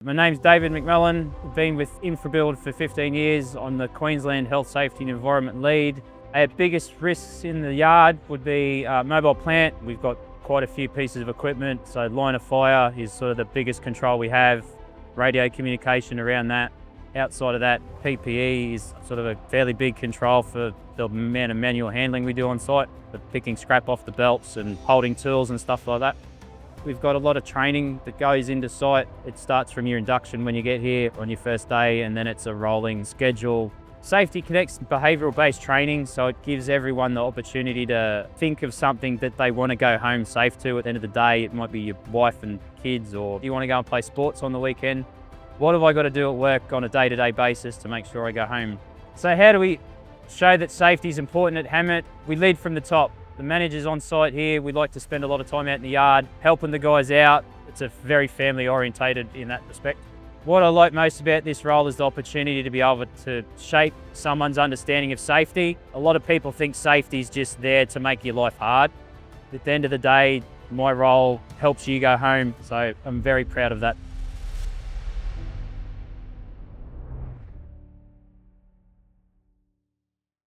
My name's David McMellon. I've been with InfraBuild for 15 years. I'm the Queensland Health, Safety and Environment Lead. Our biggest risks in the yard would be mobile plant. We've got quite a few pieces of equipment, so line of fire is sort of the biggest control we have, radio communication around that. Outside of that, PPE is sort of a fairly big control for the amount of manual handling we do on site, but picking scrap off the belts and holding tools and stuff like that. We've got a lot of training that goes into site. It starts from your induction when you get here on your first day, and then it's a rolling schedule. Safety connects behavioural-based training, so it gives everyone the opportunity to think of something that they want to go home safe to at the end of the day. It might be your wife and kids, or you want to go and play sports on the weekend. What have I got to do at work on a day-to-day basis to make sure I go home? So how do we show that safety is important at Hemmant? We lead from the top. The manager's on site here. We like to spend a lot of time out in the yard, helping the guys out. It's a very family orientated in that respect. What I like most about this role is the opportunity to be able to shape someone's understanding of safety. A lot of people think safety is just there to make your life hard. At the end of the day, my role helps you go home, so I'm very proud of that.